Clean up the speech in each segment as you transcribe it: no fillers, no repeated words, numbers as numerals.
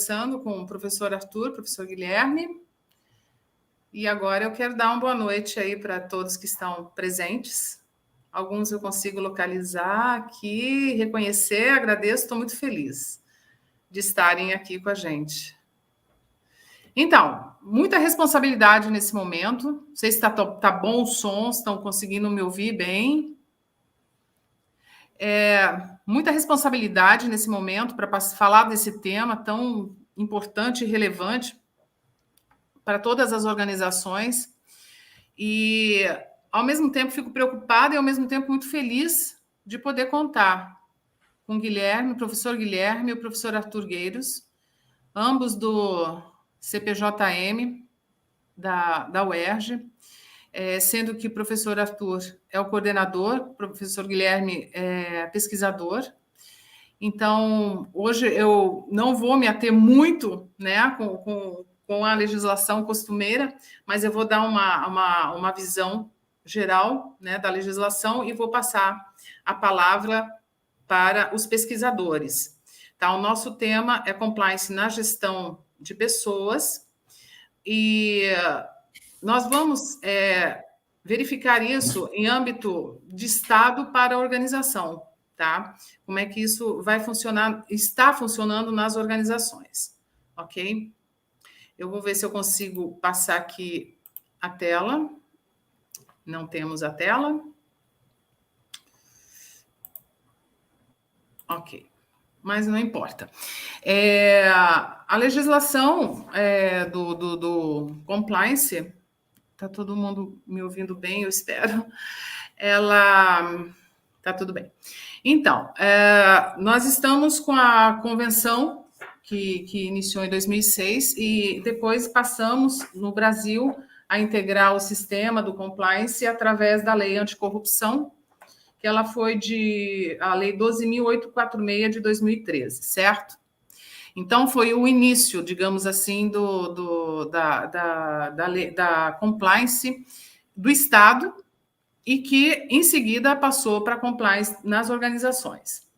Conversando com o professor Arthur, professor Guilherme, e agora eu quero dar uma boa noite aí para todos que estão presentes. Alguns eu consigo localizar aqui, reconhecer, agradeço, estou muito feliz de estarem aqui com a gente. Então, muita responsabilidade nesse momento. Não sei se está bom o som, se estão conseguindo me ouvir bem. Muita responsabilidade nesse momento para falar desse tema tão importante e relevante para todas as organizações. E, ao mesmo tempo, fico preocupada e, ao mesmo tempo, muito feliz de poder contar com o Guilherme, o professor Guilherme e o professor Arthur Gueiros, ambos do CPJM, da UERJ, sendo que o professor Arthur é o coordenador, o professor Guilherme é pesquisador. Então, hoje eu não vou me ater muito, né, com a legislação costumeira, mas eu vou dar uma visão geral, né, da legislação e vou passar a palavra para os pesquisadores. Tá? O nosso tema é compliance na gestão de pessoas e nós vamos verificar isso em âmbito de Estado para a organização, tá? Como é que isso vai funcionar, está funcionando nas organizações, ok? Eu vou ver se eu consigo passar aqui a tela. Não temos a tela. Ok, mas não importa. A legislação do compliance, está todo mundo me ouvindo bem, eu espero. Ela está tudo bem. Então, nós estamos com a convenção que iniciou em 2006 e depois passamos no Brasil a integrar o sistema do compliance através da lei anticorrupção, que ela foi a lei 12.846 de 2013, certo? Então, foi o início, digamos assim, da compliance do Estado e que, em seguida, passou para compliance nas organizações.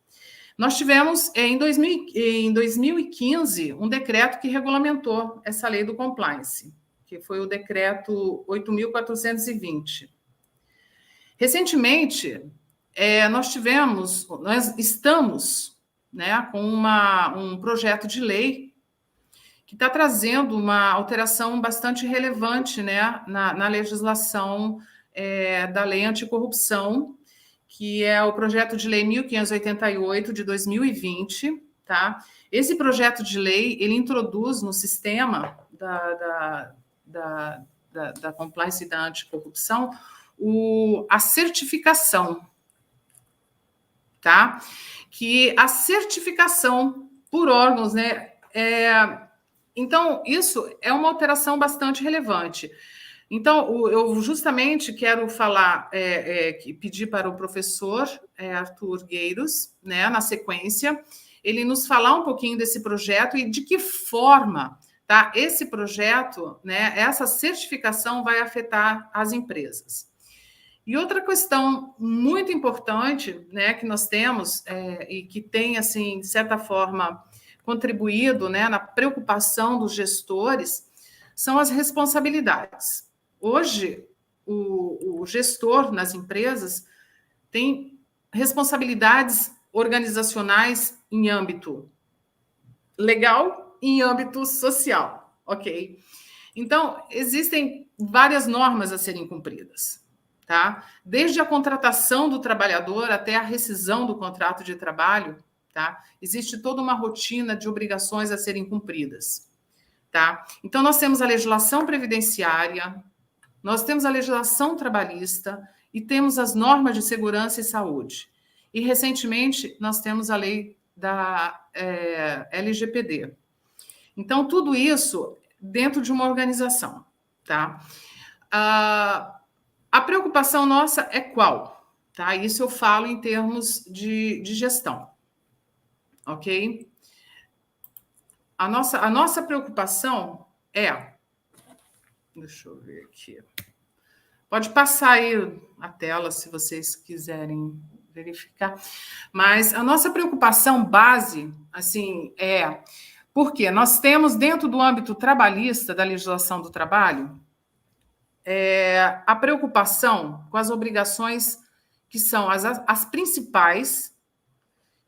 Nós tivemos, em 2015, um decreto que regulamentou essa lei do compliance, que foi o decreto 8.420. Recentemente, nós estamos, né, com um projeto de lei que está trazendo uma alteração bastante relevante, né, na legislação da lei anticorrupção, que é o projeto de lei 1588 de 2020, tá? Esse projeto de lei, ele introduz no sistema da compliance e da anticorrupção a certificação, tá? Que a certificação por órgãos, né? Então, isso é uma alteração bastante relevante. Então, eu justamente quero falar, pedir para o professor Arthur Gueiros, né, na sequência, ele nos falar um pouquinho desse projeto e de que forma, tá, esse projeto, né, essa certificação vai afetar as empresas. E outra questão muito importante, né, que nós temos e que tem, assim, de certa forma, contribuído, né, na preocupação dos gestores, são as responsabilidades. Hoje, o gestor nas empresas tem responsabilidades organizacionais em âmbito legal e em âmbito social, ok? Então, existem várias normas a serem cumpridas, tá? Desde a contratação do trabalhador até a rescisão do contrato de trabalho, tá? Existe toda uma rotina de obrigações a serem cumpridas, tá? Então, nós temos a legislação previdenciária, nós temos a legislação trabalhista e temos as normas de segurança e saúde. E, recentemente, nós temos a lei da LGPD. Então, tudo isso dentro de uma organização, tá? A preocupação nossa é qual? Tá? Isso eu falo em termos de gestão, ok? A nossa preocupação é... Deixa eu ver aqui. Pode passar aí a tela, se vocês quiserem verificar. Mas a nossa preocupação base, assim, Por quê? Nós temos, dentro do âmbito trabalhista, da legislação do trabalho, a preocupação com as obrigações que são as principais,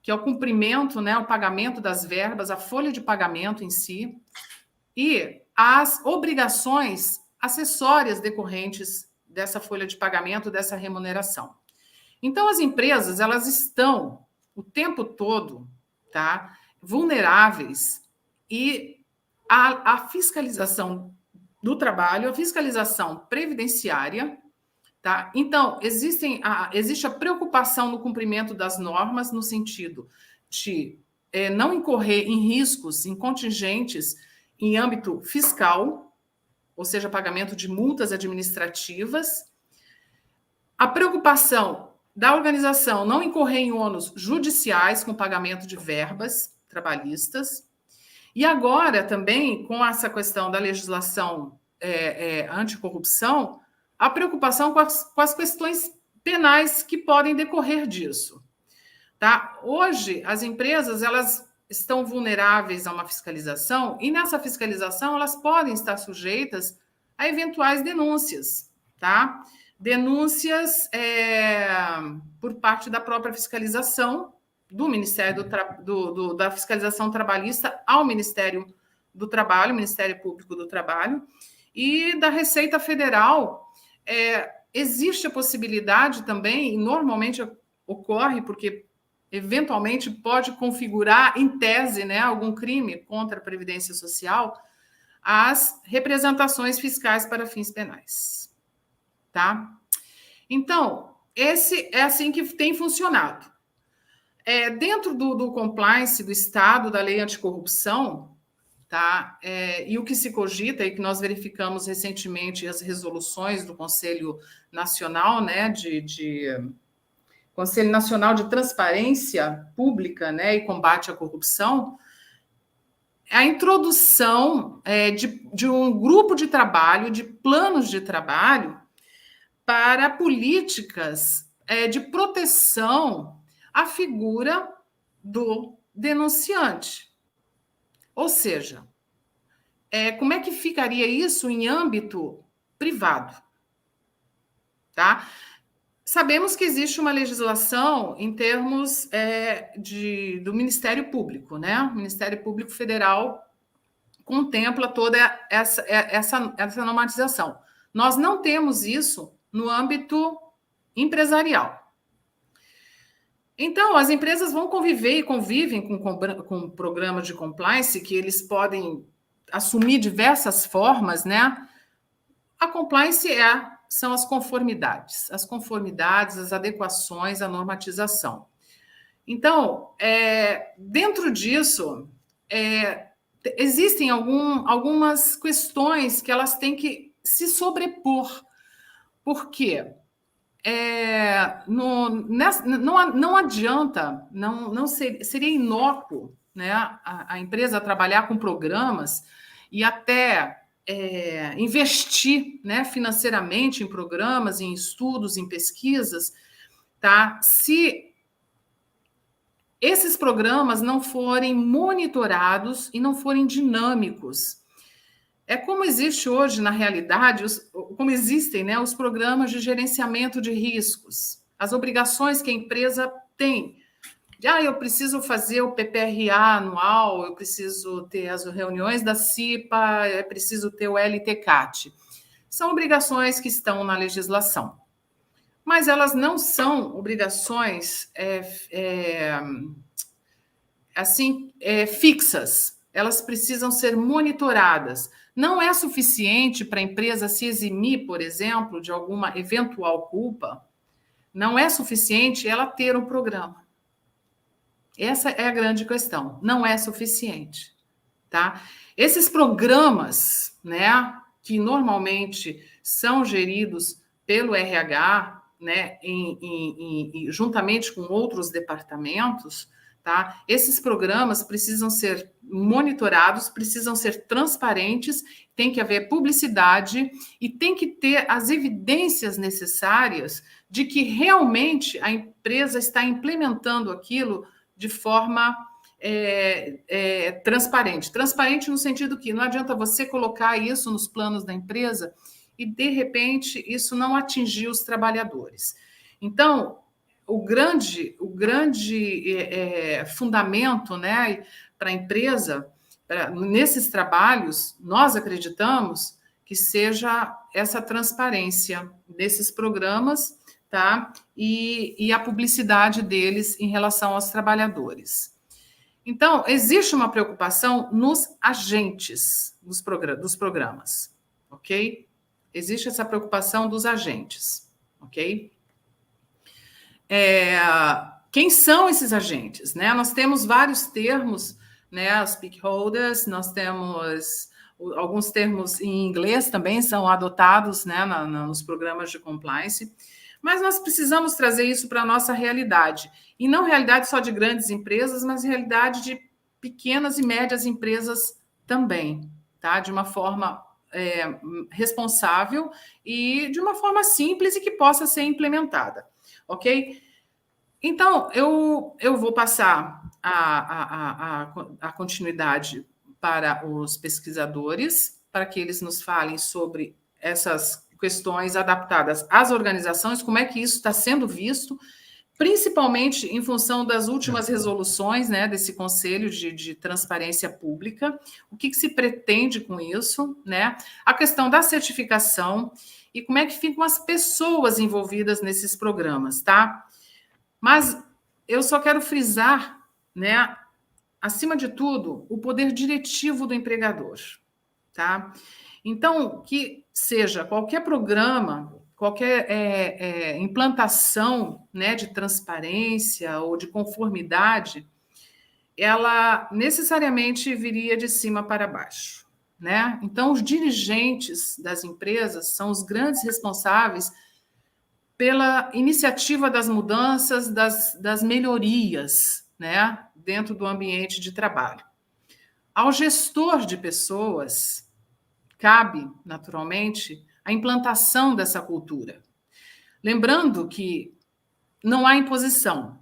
que é o cumprimento, né, o pagamento das verbas, a folha de pagamento em si, e as obrigações acessórias decorrentes dessa folha de pagamento, dessa remuneração. Então, as empresas, elas estão o tempo todo, tá, vulneráveis, e a fiscalização do trabalho, a fiscalização previdenciária, tá? Então, existe a preocupação no cumprimento das normas, no sentido de não incorrer em riscos, em contingentes em âmbito fiscal, ou seja, pagamento de multas administrativas, a preocupação da organização não incorrer em ônus judiciais com pagamento de verbas trabalhistas, e agora também, com essa questão da legislação anticorrupção, a preocupação com as questões penais que podem decorrer disso. Tá? Hoje, as empresas elas estão vulneráveis a uma fiscalização, e nessa fiscalização elas podem estar sujeitas a eventuais denúncias, tá? Denúncias por parte da própria fiscalização, do Ministério da Fiscalização Trabalhista ao Ministério do Trabalho, Ministério Público do Trabalho, e da Receita Federal. Existe a possibilidade também, e normalmente ocorre, porque eventualmente pode configurar, em tese, né, algum crime contra a Previdência Social, as representações fiscais para fins penais. Tá? Então, esse é assim que tem funcionado. Dentro do compliance do Estado, da lei anticorrupção, tá? E o que se cogita, e que nós verificamos recentemente as resoluções do Conselho Nacional, né, Conselho Nacional de Transparência Pública, né, e Combate à Corrupção, a introdução de um grupo de trabalho, de planos de trabalho, para políticas de proteção à figura do denunciante. Ou seja, como é que ficaria isso em âmbito privado? Tá? Sabemos que existe uma legislação em termos do Ministério Público, né? O Ministério Público Federal contempla toda essa normatização. Nós não temos isso no âmbito empresarial. Então, as empresas vão conviver e convivem com programas de compliance que eles podem assumir diversas formas, né? A compliance são as conformidades, as adequações, a normatização. Então, dentro disso, existem algumas questões que elas têm que se sobrepor. Por quê? Não adianta, seria inócuo, né, a empresa trabalhar com programas e até investir, né, financeiramente em programas, em estudos, em pesquisas, tá? Se esses programas não forem monitorados e não forem dinâmicos. Como existe hoje, na realidade, como existem, né, os programas de gerenciamento de riscos, as obrigações que a empresa tem. Eu preciso fazer o PPRA anual, eu preciso ter as reuniões da CIPA, eu preciso ter o LTCAT. São obrigações que estão na legislação. Mas elas não são obrigações fixas. Elas precisam ser monitoradas. Não é suficiente para a empresa se eximir, por exemplo, de alguma eventual culpa. Não é suficiente ela ter um programa. Essa é a grande questão. Não é suficiente, tá? Esses programas, né, que normalmente são geridos pelo RH, né, juntamente com outros departamentos, tá? Esses programas precisam ser monitorados, precisam ser transparentes, tem que haver publicidade e tem que ter as evidências necessárias de que realmente a empresa está implementando aquilo de forma transparente. Transparente no sentido que não adianta você colocar isso nos planos da empresa e, de repente, isso não atingir os trabalhadores. Então, o grande fundamento, né, para a empresa, nesses trabalhos, nós acreditamos que seja essa transparência desses programas, tá? E a publicidade deles em relação aos trabalhadores. Então, existe uma preocupação nos agentes dos programas, ok? Existe essa preocupação dos agentes, ok? Quem são esses agentes, né? Nós temos vários termos, né? Os stakeholders, nós temos alguns termos em inglês também são adotados, né, nos programas de compliance, mas nós precisamos trazer isso para a nossa realidade, e não realidade só de grandes empresas, mas realidade de pequenas e médias empresas também, tá? De uma forma responsável e de uma forma simples e que possa ser implementada, ok? Então, eu vou passar a continuidade para os pesquisadores, para que eles nos falem sobre essas questões adaptadas às organizações, como é que isso está sendo visto, principalmente em função das últimas resoluções, né, desse Conselho de Transparência Pública, o que se pretende com isso, né, a questão da certificação e como é que ficam as pessoas envolvidas nesses programas, tá? Mas eu só quero frisar, né, acima de tudo, o poder diretivo do empregador, tá? Então, que seja qualquer programa, qualquer implantação, né, de transparência ou de conformidade, ela necessariamente viria de cima para baixo, né? Então, os dirigentes das empresas são os grandes responsáveis pela iniciativa das mudanças, das melhorias, né, dentro do ambiente de trabalho. Ao gestor de pessoas, cabe, naturalmente, a implantação dessa cultura. Lembrando que não há imposição,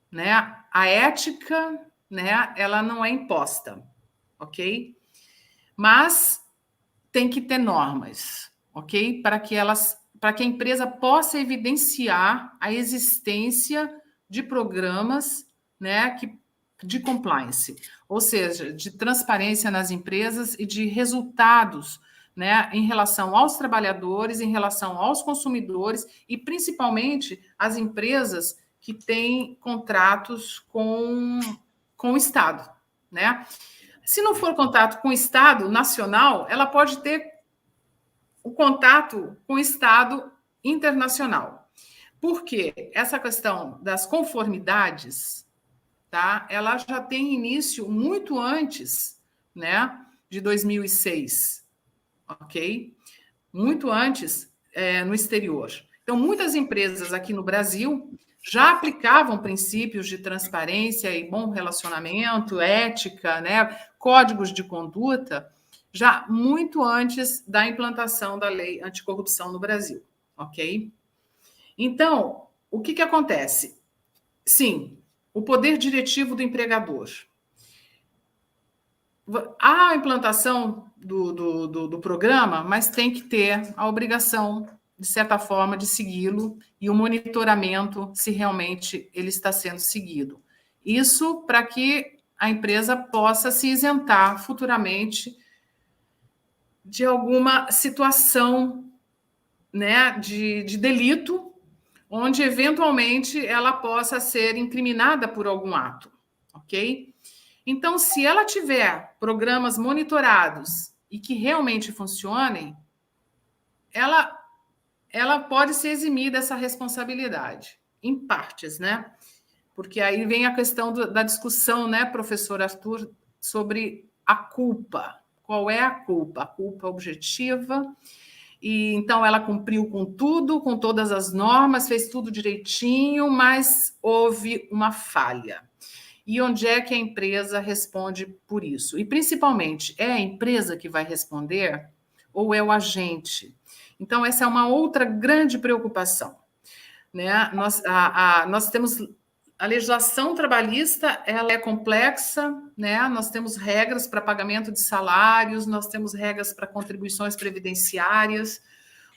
né? A ética, né, ela não é imposta, ok? Mas tem que ter normas, ok? Para que a empresa possa evidenciar a existência de programas, né, de compliance, ou seja, de transparência nas empresas e de resultados, né, em relação aos trabalhadores, em relação aos consumidores e principalmente as empresas que têm contratos com o Estado, né? Se não for contato com o Estado nacional, ela pode ter o contato com o Estado internacional. Porque essa questão das conformidades, tá? Ela já tem início muito antes, né, de 2006, ok? Muito antes no exterior. Então, muitas empresas aqui no Brasil já aplicavam princípios de transparência e bom relacionamento, ética, né, códigos de conduta, já muito antes da implantação da lei anticorrupção no Brasil, ok? Então, o que acontece? Sim, o poder diretivo do empregador. Há a implantação do programa, mas tem que ter a obrigação, de certa forma, de segui-lo e o monitoramento se realmente ele está sendo seguido. Isso para que a empresa possa se isentar futuramente de alguma situação, né, de delito, onde eventualmente ela possa ser incriminada por algum ato, ok? Então, se ela tiver programas monitorados e que realmente funcionem, ela pode se eximir dessa responsabilidade, em partes, né? Porque aí vem a questão da discussão, né, professor Arthur, sobre a culpa. Qual é a culpa? A culpa objetiva. E então ela cumpriu com tudo, com todas as normas, fez tudo direitinho, mas houve uma falha. E onde é que a empresa responde por isso? E, principalmente, é a empresa que vai responder ou é o agente? Então, essa é uma outra grande preocupação, né? Nós temos a legislação trabalhista ela é complexa, né? Nós temos regras para pagamento de salários, nós temos regras para contribuições previdenciárias,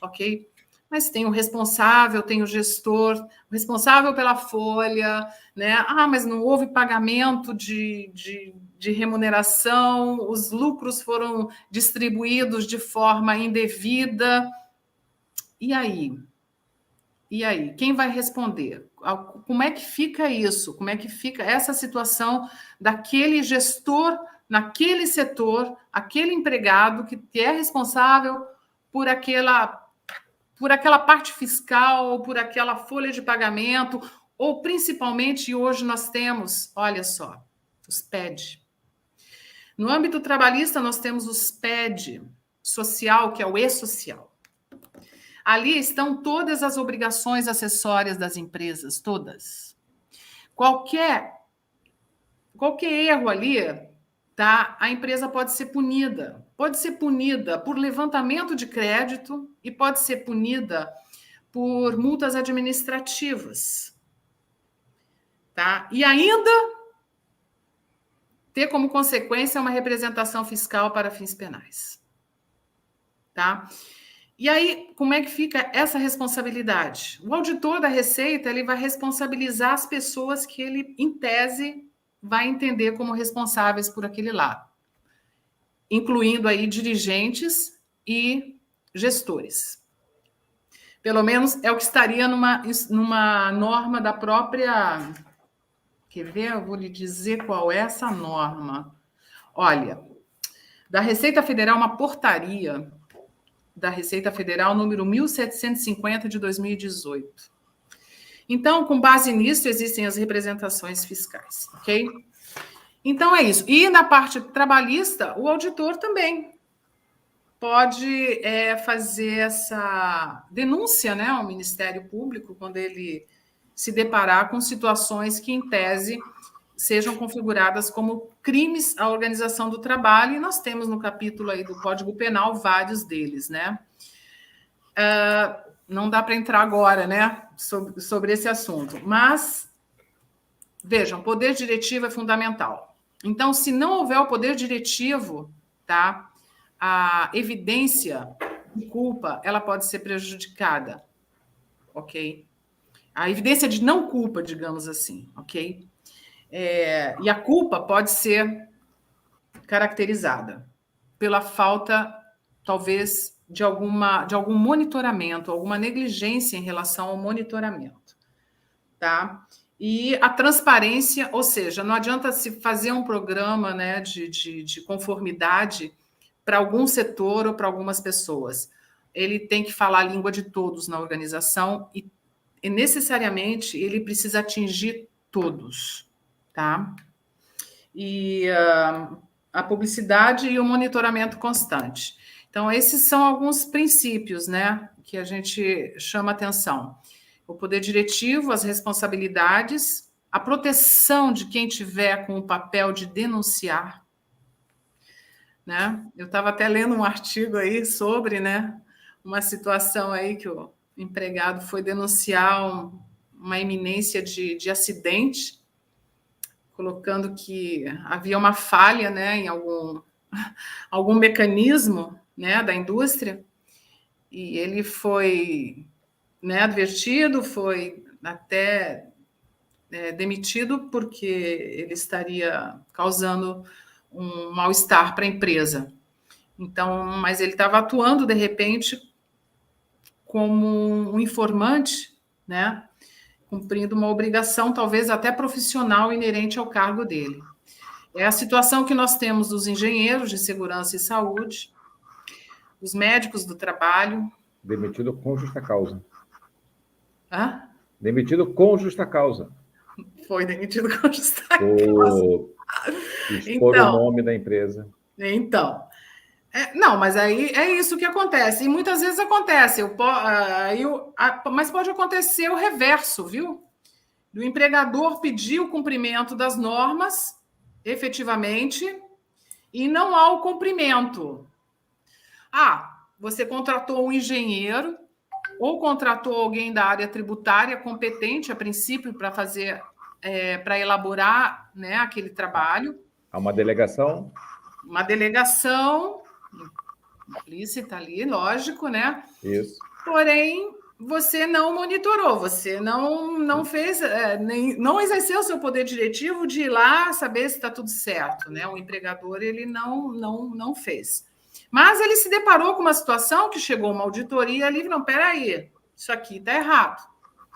ok? Mas tem o responsável, tem o gestor, o responsável pela folha, né? Ah, mas não houve pagamento de remuneração, os lucros foram distribuídos de forma indevida. E aí? E aí, quem vai responder? Como é que fica isso? Como é que fica essa situação daquele gestor naquele setor, aquele empregado que é responsável por aquela parte fiscal, ou por aquela folha de pagamento, ou principalmente hoje nós temos, olha só, os PED. No âmbito trabalhista, nós temos os PED social, que é o E-social. Ali estão todas as obrigações acessórias das empresas, todas. Qualquer erro ali, tá? A empresa pode ser punida. Pode ser punida por levantamento de crédito e pode ser punida por multas administrativas. Tá? E ainda ter como consequência uma representação fiscal para fins penais. Tá? E aí, como é que fica essa responsabilidade? O auditor da Receita ele vai responsabilizar as pessoas que ele, em tese, vai entender como responsáveis por aquele lado, incluindo aí dirigentes e gestores. Pelo menos é o que estaria numa norma da própria... Quer ver? Eu vou lhe dizer qual é essa norma. Olha, da Receita Federal, uma portaria da Receita Federal, número 1750 de 2018. Então, com base nisso, existem as representações fiscais, ok? Então, é isso. E na parte trabalhista, o auditor também pode fazer essa denúncia, né, ao Ministério Público quando ele se deparar com situações que, em tese, sejam configuradas como crimes à organização do trabalho, e nós temos no capítulo aí do Código Penal vários deles, né? Não dá para entrar agora, né, sobre esse assunto, mas, vejam, poder diretivo é fundamental. Então, se não houver o poder diretivo, tá, a evidência de culpa, ela pode ser prejudicada, ok? A evidência de não culpa, digamos assim, ok? E a culpa pode ser caracterizada pela falta, talvez, de algum monitoramento, alguma negligência em relação ao monitoramento, tá? E a transparência, ou seja, não adianta se fazer um programa, né, de conformidade para algum setor ou para algumas pessoas. Ele tem que falar a língua de todos na organização e necessariamente ele precisa atingir todos, tá? E a publicidade e o monitoramento constante. Então, esses são alguns princípios, né, que a gente chama atenção. O poder diretivo, as responsabilidades, a proteção de quem tiver com o papel de denunciar, né? Eu estava até lendo um artigo aí sobre, né, uma situação aí que o empregado foi denunciar uma iminência de acidente, colocando que havia uma falha, né, em algum mecanismo, né, da indústria, e ele foi, né, advertido, foi até demitido porque ele estaria causando um mal-estar para a empresa. Então, mas ele estava atuando, de repente, como um informante, né, cumprindo uma obrigação, talvez até profissional, inerente ao cargo dele. É a situação que nós temos dos engenheiros de segurança e saúde, os médicos do trabalho. Demitido com justa causa. Hã? Demitido com justa causa. Foi demitido com justa causa. Por expor o nome da empresa. Então, não, mas aí é isso que acontece. E muitas vezes acontece. Mas pode acontecer o reverso, viu? Do empregador pedir o cumprimento das normas, efetivamente, e não há o cumprimento. Você contratou um engenheiro ou contratou alguém da área tributária competente, a princípio, para fazer para elaborar, né, aquele trabalho. Há uma delegação? Uma delegação implícita ali, lógico, né? Isso. Porém, você não monitorou, você não fez, não exerceu o seu poder diretivo de ir lá saber se está tudo certo, né? O empregador ele não fez. Mas ele se deparou com uma situação que chegou uma auditoria ali, não, peraí, isso aqui está errado.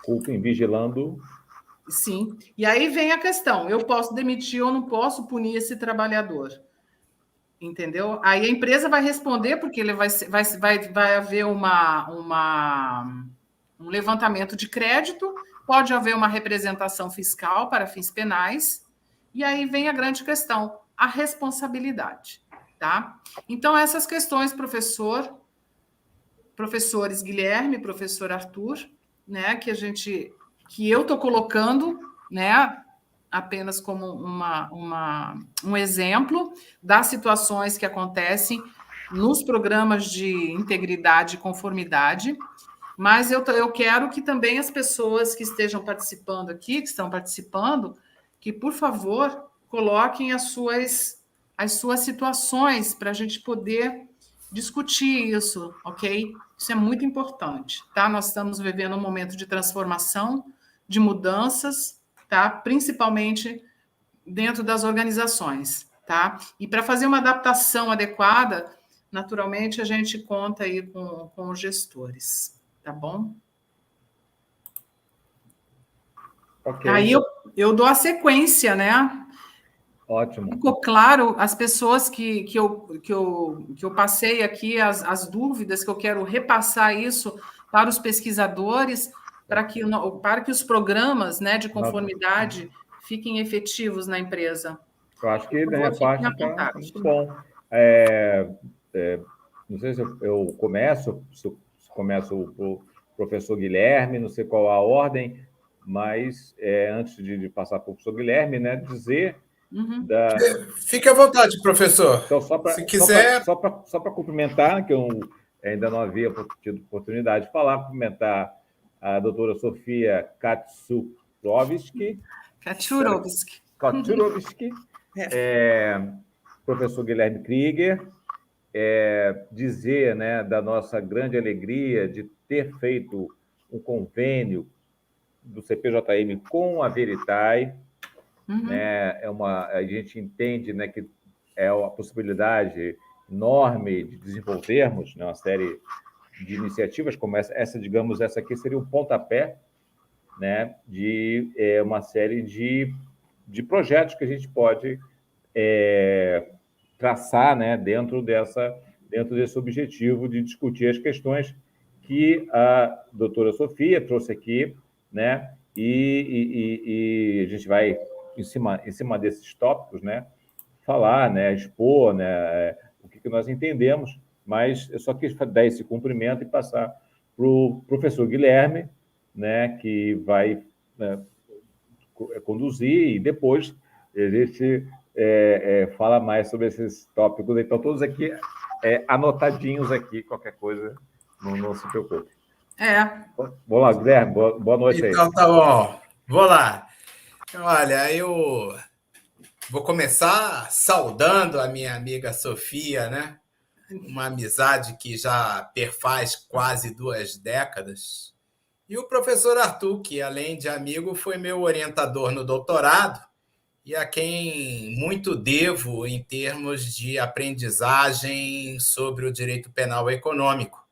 Culpem vigilando. Sim. E aí vem a questão: eu posso demitir ou não posso punir esse trabalhador? Entendeu? Aí a empresa vai responder, porque ele vai haver um levantamento de crédito, pode haver uma representação fiscal para fins penais, e aí vem a grande questão, a responsabilidade. Tá? Então, essas questões, professores Guilherme, professor Arthur, né, que eu estou colocando, né, apenas como um exemplo das situações que acontecem nos programas de integridade e conformidade, mas eu quero que também as pessoas que estejam participando aqui, que estão participando, que, por favor, coloquem as suas situações para a gente poder discutir isso, ok? Isso é muito importante, tá? Nós estamos vivendo um momento de transformação, de mudanças, tá? Principalmente dentro das organizações, tá? E para fazer uma adaptação adequada, naturalmente, a gente conta aí com os gestores, tá bom? Okay. Aí eu dou a sequência, né? Ótimo. Ficou claro as pessoas que eu passei aqui, as dúvidas, que eu quero repassar isso para os pesquisadores, para que os programas, né, de conformidade fiquem efetivos na empresa. Eu acho que, da minha parte, está muito bom. Não sei se eu começo, se começa o professor Guilherme, não sei qual a ordem, mas antes de passar para o professor Guilherme, né, dizer... Uhum. Fique à vontade, professor. Então, se quiser... Só para cumprimentar, que eu ainda não havia tido oportunidade de falar, cumprimentar a doutora Sofia Kaczurowski, professor Guilherme Krieger, dizer, né, da nossa grande alegria de ter feito um convênio do CPJM com a Veritae. Né? A gente entende, né, que é uma possibilidade enorme de desenvolvermos, né, uma série de iniciativas como essa, digamos, essa aqui seria um pontapé, né, de uma série de projetos que a gente pode traçar, né, dentro desse objetivo de discutir as questões que a doutora Sofia trouxe aqui, né, e a gente vai, em cima desses tópicos, né, falar, né, expor, né, o que nós entendemos, mas eu só quis dar esse cumprimento e passar para o professor Guilherme, né, que vai, né, conduzir, e depois a gente fala mais sobre esses tópicos. Então, todos aqui anotadinhos aqui, qualquer coisa, não se preocupe. Vamos lá, Guilherme, boa noite aí. Então, tá bom. Vou lá. Olha, eu vou começar saudando a minha amiga Sofia, né? Uma amizade que já perfaz quase 2 décadas. E o professor Arthur, que, além de amigo, foi meu orientador no doutorado e a quem muito devo em termos de aprendizagem sobre o direito penal econômico.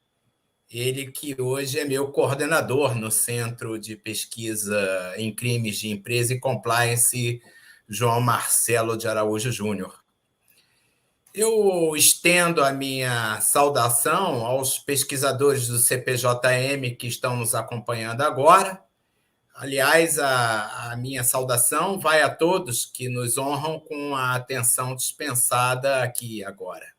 Ele que hoje é meu coordenador no Centro de Pesquisa em Crimes de Empresa e Compliance, João Marcelo de Araújo Júnior. Eu estendo a minha saudação aos pesquisadores do CPJM que estão nos acompanhando agora. Aliás, a minha saudação vai a todos que nos honram com a atenção dispensada aqui agora.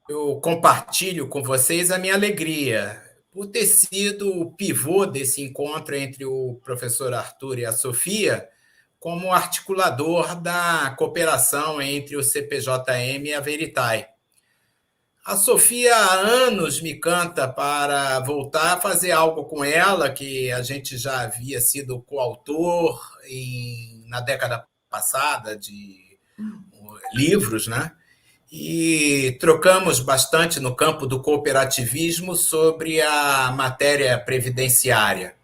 Eu compartilho com vocês a minha alegria por ter sido o pivô desse encontro entre o professor Arthur e a Sofia, como articulador da cooperação entre o CPJM e a Veritae. A Sofia há anos me canta para voltar a fazer algo com ela, que a gente já havia sido coautor na década passada de livros, né? E trocamos bastante no campo do cooperativismo sobre a matéria previdenciária.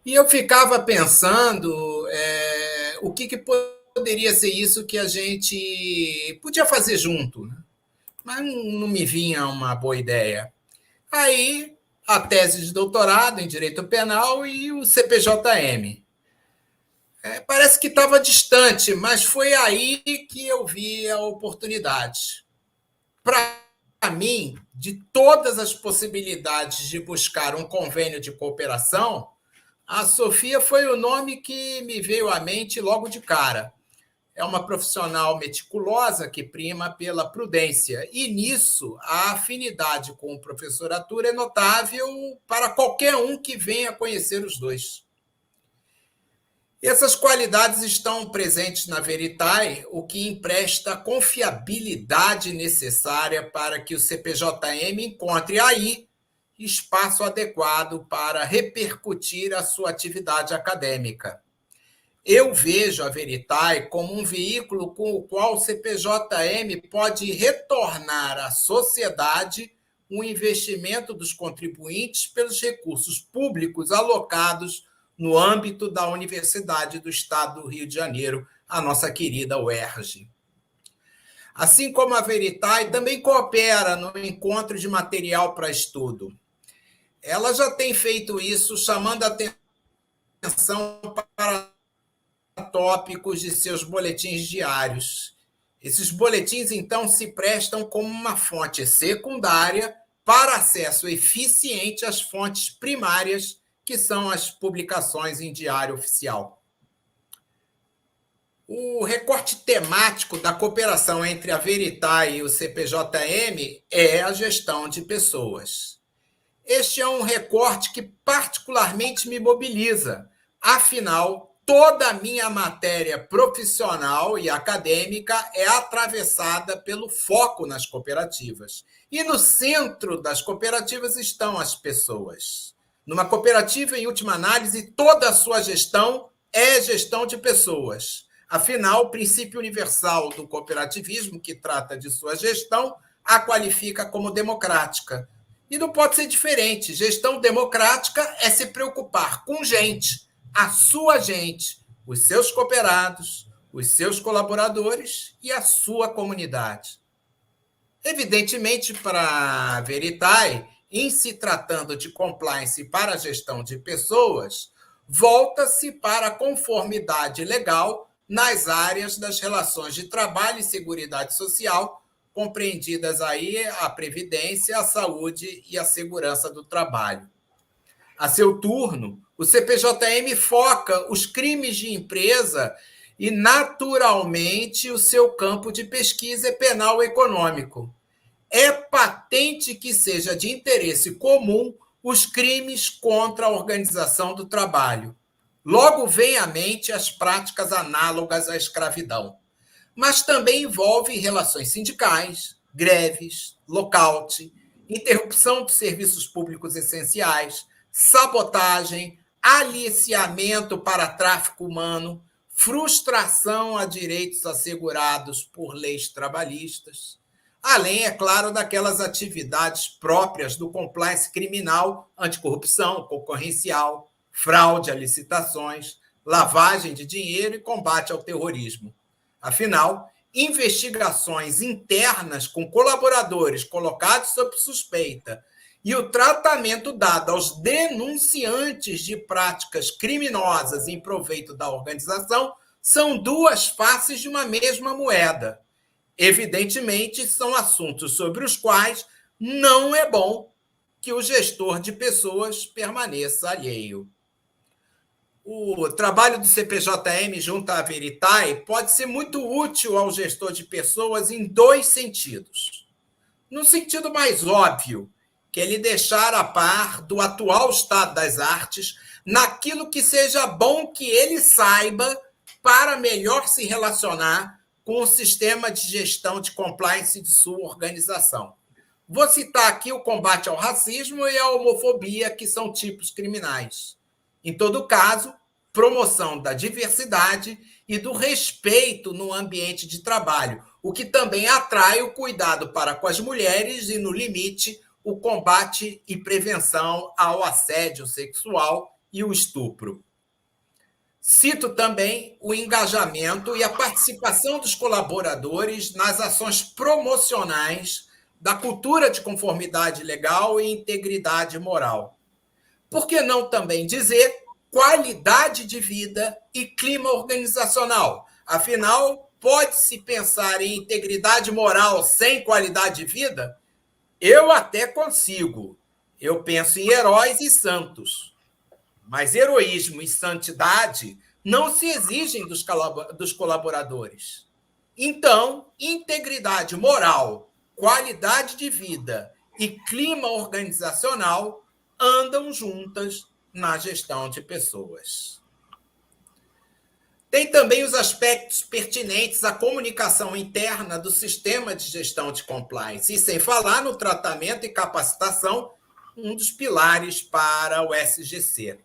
E eu ficava pensando o que poderia ser isso que a gente podia fazer junto, né? Mas não me vinha uma boa ideia. Aí, a tese de doutorado em Direito Penal e o CPJM. Parece que estava distante, mas foi aí que eu vi a oportunidade. Para mim, de todas as possibilidades de buscar um convênio de cooperação, a Sofia foi o nome que me veio à mente logo de cara. É uma profissional meticulosa que prima pela prudência. E nisso, a afinidade com o professor Arthur é notável para qualquer um que venha conhecer os dois. Essas qualidades estão presentes na Veritae, o que empresta a confiabilidade necessária para que o CPJM encontre aí espaço adequado para repercutir a sua atividade acadêmica. Eu vejo a Veritae como um veículo com o qual o CPJM pode retornar à sociedade o investimento dos contribuintes pelos recursos públicos alocados no âmbito da Universidade do Estado do Rio de Janeiro, a nossa querida UERJ. Assim como a Veritae também coopera no encontro de material para estudo. Ela já tem feito isso, chamando a atenção para tópicos de seus boletins diários. Esses boletins, então, se prestam como uma fonte secundária para acesso eficiente às fontes primárias, que são as publicações em diário oficial. O recorte temático da cooperação entre a Veritae e o CPJM é a gestão de pessoas. Este é um recorte que particularmente me mobiliza. Afinal, toda a minha matéria profissional e acadêmica é atravessada pelo foco nas cooperativas. E no centro das cooperativas estão as pessoas. Numa cooperativa, em última análise, toda a sua gestão é gestão de pessoas. Afinal, o princípio universal do cooperativismo, que trata de sua gestão, a qualifica como democrática. E não pode ser diferente. Gestão democrática é se preocupar com gente, a sua gente, os seus cooperados, os seus colaboradores e a sua comunidade. Evidentemente, para a Veritae, em se tratando de compliance para a gestão de pessoas, volta-se para a conformidade legal nas áreas das relações de trabalho e seguridade social, compreendidas aí a previdência, a saúde e a segurança do trabalho. A seu turno, o CPJM foca os crimes de empresa e, naturalmente, o seu campo de pesquisa é penal econômico. É patente que seja de interesse comum os crimes contra a organização do trabalho. Logo vem à mente as práticas análogas à escravidão, mas também envolve relações sindicais, greves, lockout, interrupção de serviços públicos essenciais, sabotagem, aliciamento para tráfico humano, frustração a direitos assegurados por leis trabalhistas, além, é claro, daquelas atividades próprias do compliance criminal, anticorrupção, concorrencial, fraude a licitações, lavagem de dinheiro e combate ao terrorismo. Afinal, investigações internas com colaboradores colocados sob suspeita e o tratamento dado aos denunciantes de práticas criminosas em proveito da organização são duas faces de uma mesma moeda. Evidentemente, são assuntos sobre os quais não é bom que o gestor de pessoas permaneça alheio. O trabalho do CPJM junto à Veritae pode ser muito útil ao gestor de pessoas em dois sentidos. No sentido mais óbvio, que é ele deixar a par do atual estado das artes naquilo que seja bom que ele saiba para melhor se relacionar com o sistema de gestão de compliance de sua organização. Vou citar aqui o combate ao racismo e à homofobia, que são tipos criminais. Em todo caso, promoção da diversidade e do respeito no ambiente de trabalho, o que também atrai o cuidado para com as mulheres e, no limite, o combate e prevenção ao assédio sexual e o estupro. Cito também o engajamento e a participação dos colaboradores nas ações promocionais da cultura de conformidade legal e integridade moral. Por que não também dizer qualidade de vida e clima organizacional? Afinal, pode-se pensar em integridade moral sem qualidade de vida? Eu até consigo. Eu penso em heróis e santos. Mas heroísmo e santidade não se exigem dos colaboradores. Então, integridade moral, qualidade de vida e clima organizacional andam juntas na gestão de pessoas. Tem também os aspectos pertinentes à comunicação interna do sistema de gestão de compliance, e sem falar no tratamento e capacitação, um dos pilares para o SGC.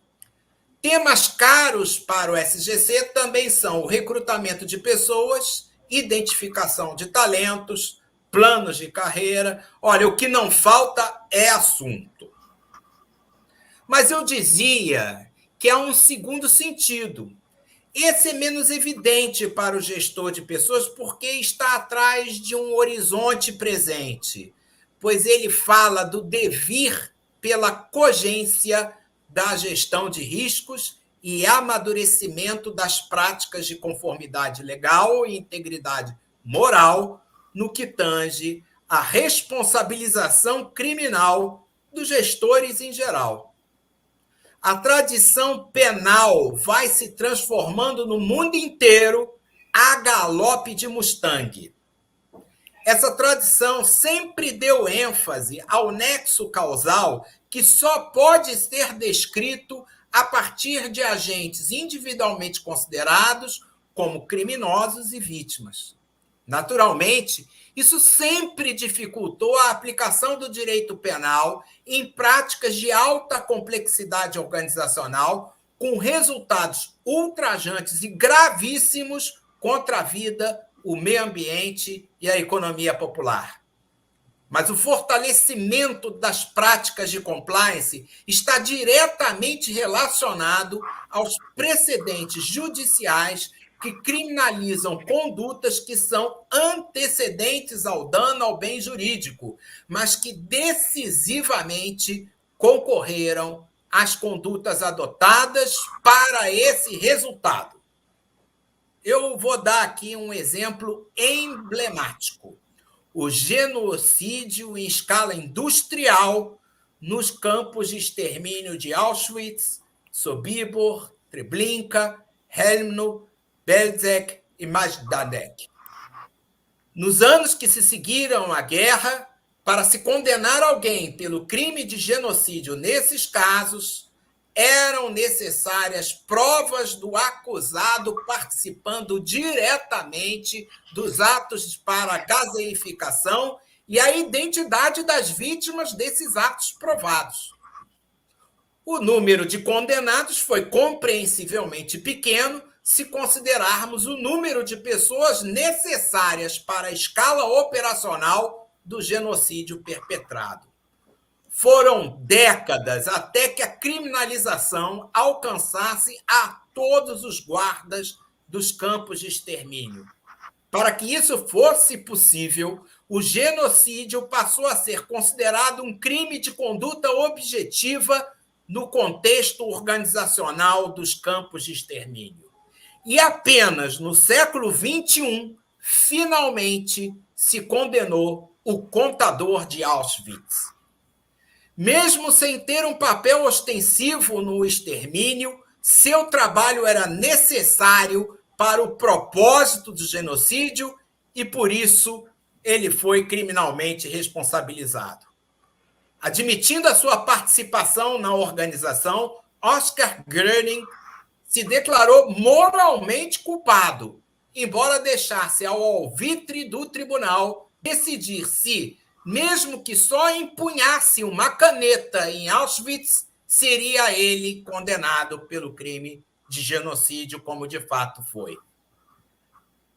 Temas caros para o SGC também são o recrutamento de pessoas, identificação de talentos, planos de carreira. Olha, o que não falta é assunto. Mas eu dizia que há um segundo sentido. Esse é menos evidente para o gestor de pessoas porque está atrás de um horizonte presente, pois ele fala do devir pela cogência da gestão de riscos e amadurecimento das práticas de conformidade legal e integridade moral no que tange à responsabilização criminal dos gestores em geral. A tradição penal vai se transformando no mundo inteiro a galope de Mustang. Essa tradição sempre deu ênfase ao nexo causal que só pode ser descrito a partir de agentes individualmente considerados como criminosos e vítimas. Naturalmente, isso sempre dificultou a aplicação do direito penal em práticas de alta complexidade organizacional, com resultados ultrajantes e gravíssimos contra a vida, o meio ambiente e a economia popular. Mas o fortalecimento das práticas de compliance está diretamente relacionado aos precedentes judiciais que criminalizam condutas que são antecedentes ao dano ao bem jurídico, mas que decisivamente concorreram às condutas adotadas para esse resultado. Eu vou dar aqui um exemplo emblemático. O genocídio em escala industrial nos campos de extermínio de Auschwitz, Sobibor, Treblinka, Helmno, Belzec e Majdanek. Nos anos que se seguiram à guerra, para se condenar alguém pelo crime de genocídio nesses casos, eram necessárias provas do acusado participando diretamente dos atos para a gaseificação e a identidade das vítimas desses atos provados. O número de condenados foi compreensivelmente pequeno se considerarmos o número de pessoas necessárias para a escala operacional do genocídio perpetrado. Foram décadas até que a criminalização alcançasse a todos os guardas dos campos de extermínio. Para que isso fosse possível, o genocídio passou a ser considerado um crime de conduta objetiva no contexto organizacional dos campos de extermínio. E apenas no século XXI, finalmente, se condenou o contador de Auschwitz. Mesmo sem ter um papel ostensivo no extermínio, seu trabalho era necessário para o propósito do genocídio e, por isso, ele foi criminalmente responsabilizado. Admitindo a sua participação na organização, Oskar Gröning se declarou moralmente culpado, embora deixasse ao alvitre do tribunal decidir se, mesmo que só empunhasse uma caneta em Auschwitz, seria ele condenado pelo crime de genocídio, como de fato foi.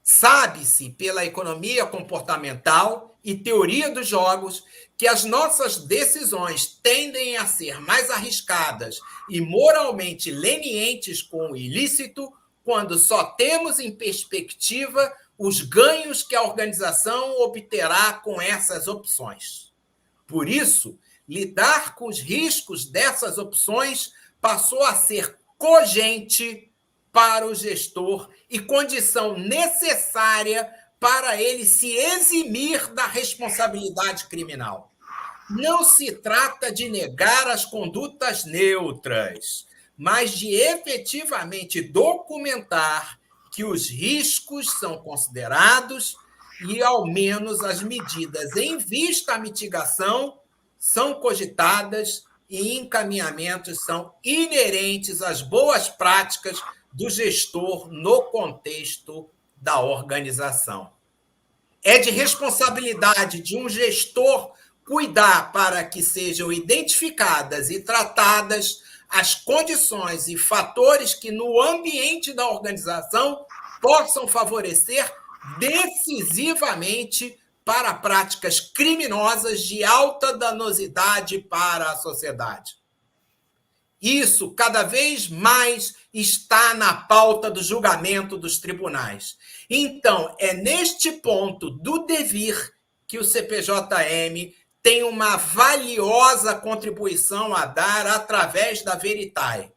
Sabe-se pela economia comportamental e teoria dos jogos que as nossas decisões tendem a ser mais arriscadas e moralmente lenientes com o ilícito quando só temos em perspectiva os ganhos que a organização obterá com essas opções. Por isso, lidar com os riscos dessas opções passou a ser cogente para o gestor e condição necessária para ele se eximir da responsabilidade criminal. Não se trata de negar as condutas neutras, mas de efetivamente documentar que os riscos são considerados e, ao menos, as medidas em vista à mitigação são cogitadas e encaminhamentos são inerentes às boas práticas do gestor no contexto da organização. É de responsabilidade de um gestor cuidar para que sejam identificadas e tratadas as condições e fatores que, no ambiente da organização, possam favorecer decisivamente para práticas criminosas de alta danosidade para a sociedade. Isso cada vez mais está na pauta do julgamento dos tribunais. Então, é neste ponto do devir que o CPJM tem uma valiosa contribuição a dar através da Veritae.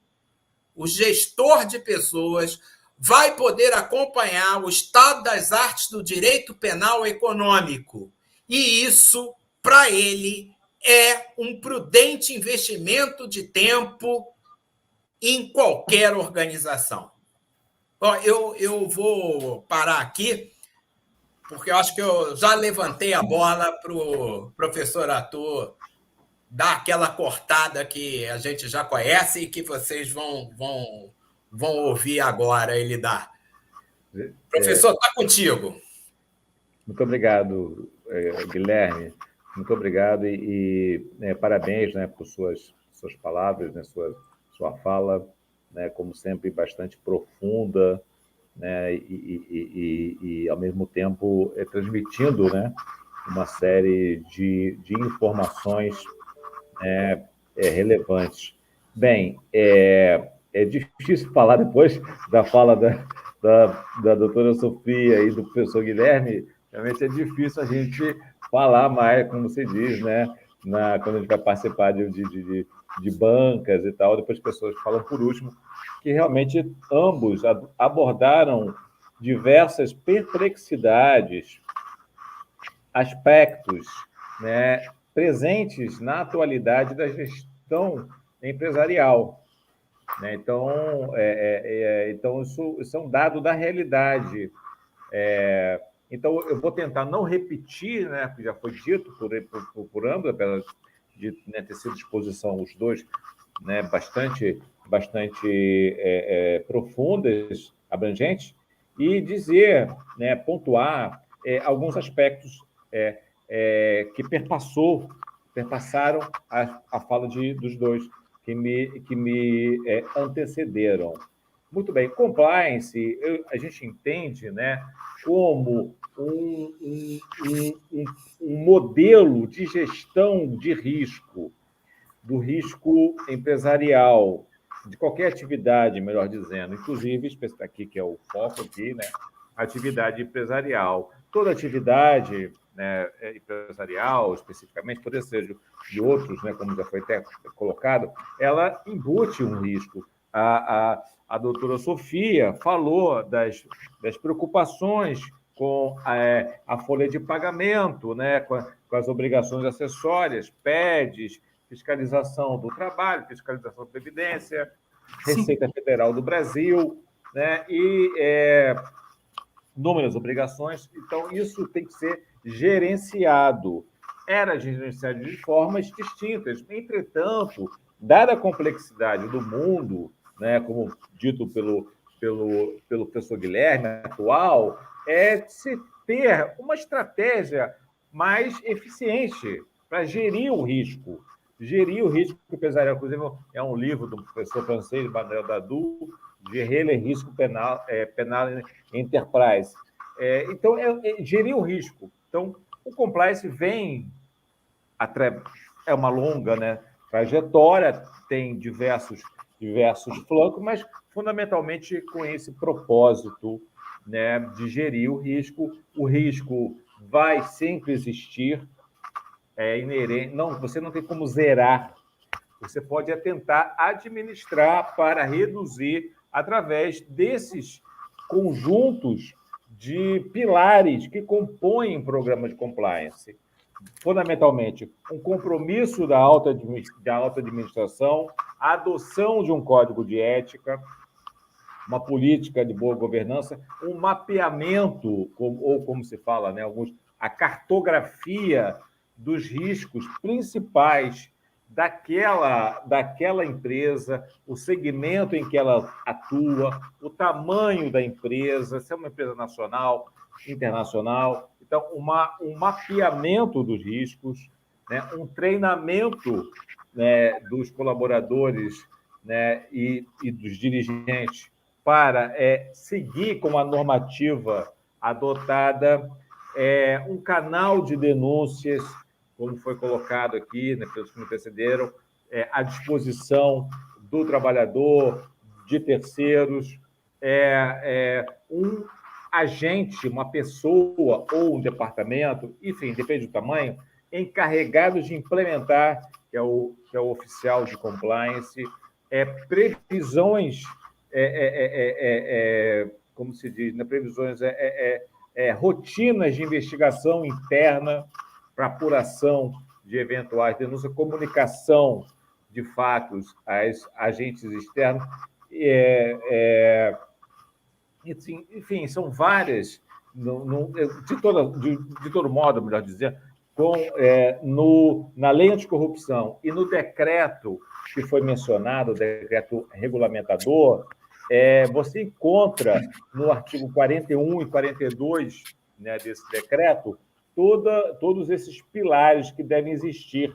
O gestor de pessoas vai poder acompanhar o estado das artes do direito penal econômico. E isso, para ele, é um prudente investimento de tempo em qualquer organização. Bom, eu vou parar aqui, porque eu acho que eu já levantei a bola para o professor Arthur dar aquela cortada que a gente já conhece e que vocês vão ouvir agora ele dar. Professor, está contigo. Muito obrigado, Guilherme. Muito obrigado e parabéns, né, por suas palavras, né, sua fala, né, como sempre, bastante profunda, né, e ao mesmo tempo transmitindo, né, uma série de informações relevantes. Bem, é difícil falar depois da fala da doutora Sofia e do professor Guilherme, realmente é difícil a gente falar mais, como se diz, né, quando a gente vai participar de bancas e tal, depois as pessoas falam por último, que realmente ambos abordaram diversas perplexidades, aspectos, né, presentes na atualidade da gestão empresarial. Né? Então, então isso é um dado da realidade. Então, eu vou tentar não repetir, né, o que já foi dito por ambos, apesar de ter sido exposição os dois, né, bastante profundas, abrangentes, e dizer, né, pontuar alguns aspectos que perpassaram a fala dos dois que me antecederam. Muito bem, compliance, a gente entende, né, como um modelo de gestão de risco, do risco empresarial, de qualquer atividade, melhor dizendo, inclusive, aqui que é o foco aqui, né, atividade empresarial. Toda atividade, né, empresarial, especificamente, poder ser de outros, né, como já foi até colocado, ela embute um risco. A doutora Sofia falou das preocupações com a folha de pagamento, né, com as obrigações acessórias, PEDs, fiscalização do trabalho, fiscalização da Previdência, Receita Federal do Brasil, né, e inúmeras obrigações. Então, isso tem que ser gerenciado. Era gerenciado de formas distintas. Entretanto, dada a complexidade do mundo, né, como dito pelo pelo professor Guilherme, atual, é se ter uma estratégia mais eficiente para gerir o risco. Gerir o risco empresarial, inclusive, é um livro do professor francês, Manuel Dadu, Gérer le risque penal enterprise. Então, gerir o risco. Então, o compliance vem, é uma longa, né, trajetória, tem diversos flancos, mas fundamentalmente com esse propósito, né, de gerir o risco. O risco vai sempre existir, é inerente, você não tem como zerar, você pode tentar administrar para reduzir através desses conjuntos de pilares que compõem o programa de compliance. Fundamentalmente, um compromisso da alta administração, a adoção de um código de ética, uma política de boa governança, um mapeamento, ou como se fala, né, a cartografia dos riscos principais daquela empresa, o segmento em que ela atua, o tamanho da empresa, se é uma empresa nacional, internacional. Então, um mapeamento dos riscos, né, um treinamento, né, dos colaboradores, né, e dos dirigentes para seguir com a normativa adotada, um canal de denúncias, como foi colocado aqui, né, pelos que me precederam, à disposição do trabalhador, de terceiros, um agente, uma pessoa ou um departamento, enfim, depende do tamanho, encarregado de implementar, que é o oficial de compliance, previsões, como se diz, né, previsões, rotinas de investigação interna para apuração de eventuais denúncias, comunicação de fatos aos agentes externos. Enfim, são várias, de todo modo, melhor dizer, na lei anticorrupção e no decreto que foi mencionado, o decreto regulamentador, você encontra no artigo 41 e 42, né, desse decreto, todos esses pilares que devem existir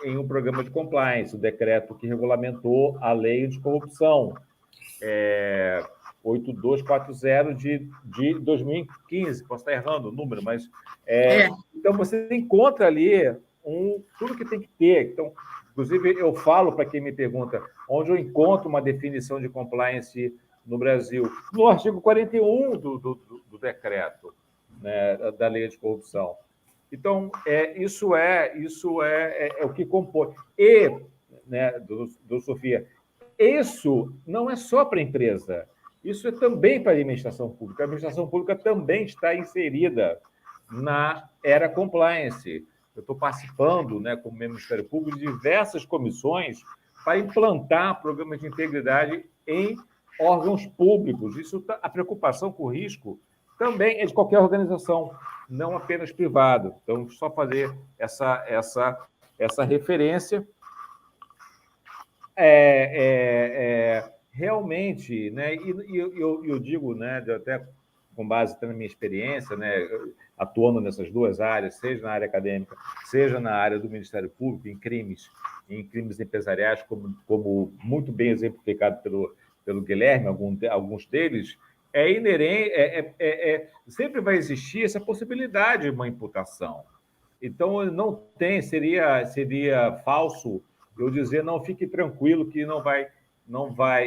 em um programa de compliance, o decreto que regulamentou a lei anticorrupção, 8240 de 2015, posso estar errando o número, mas... Então, você encontra ali tudo que tem que ter. Então, inclusive, eu falo para quem me pergunta onde eu encontro uma definição de compliance no Brasil, no artigo 41 do decreto, né, da lei de corrupção. Então, isso é o que compõe. E, né, do Sofia, isso não é só para a empresa, isso é também para a administração pública. A administração pública também está inserida na era compliance. Eu estou participando, né, como membro do Ministério Público, de diversas comissões para implantar programas de integridade em órgãos públicos. A preocupação com o risco também é de qualquer organização, não apenas privado. Então, só fazer essa referência. Realmente, né, e eu digo, né, até com base na minha experiência, né, atuando nessas duas áreas, seja na área acadêmica, seja na área do Ministério Público, em crimes empresariais, como muito bem exemplificado pelo Guilherme, alguns deles, inerente, sempre vai existir essa possibilidade de uma imputação. Então, não tem, seria falso eu dizer, não, fique tranquilo que não vai.